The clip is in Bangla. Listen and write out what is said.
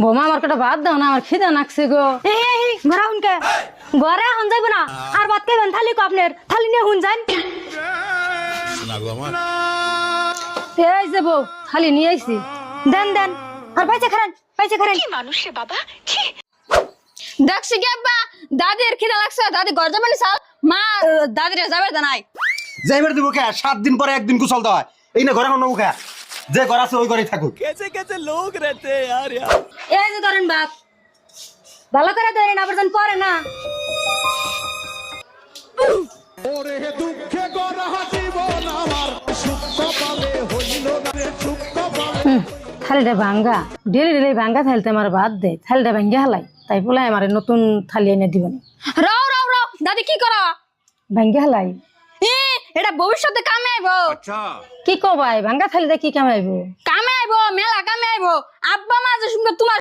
বোমা আমার কটা ভাত দাও না, আমার খিদা নাকছে গো। এই ঘরে হুনকে ঘরে হুন যাইব না আর ভাত খাইবেন থালি কো আপনার থালি নিয়ে হুন যান। এই যে বউ খালি নিয়ে আইছি। দেন দেন আর পাইছে খারান কি মানুষ রে বাবা, ছি। দেখছি কি আব্বা, দাদির খিদা লাগছে, দাদি ঘর যাবে না সাল, মা দাদিরে যাবে না নাই। যাইবার দিব কে? 7 দিন পরে একদিন কুশল দেওয়া হয়। এই না ঘরে কোনো মুখে যে ঘর আছে ওই ঘরেই থাকুক। এই যে ধরেন ভাত ভালো করে ধরেন আবার যেন পরে না। থালিটা ভাঙ্গা, ডেলি ডেলি ভাঙ্গা থালিতে আমার ভাত দে, থালিটা ভাঙ্গা হালাই, তাই বলে আমার নতুন থালি এনে দিবেন। রাও রাও রাও, দাদি কি করা? ভাঙ্গা হালাই এটা ভবিষ্যতে কামে আইবো। কি কবাই, ভাঙ্গা থালিটা কি কামাইবো? কামে আইবো, মেলা কামে আইবো। আব্বা মা যে শুনবে তোমার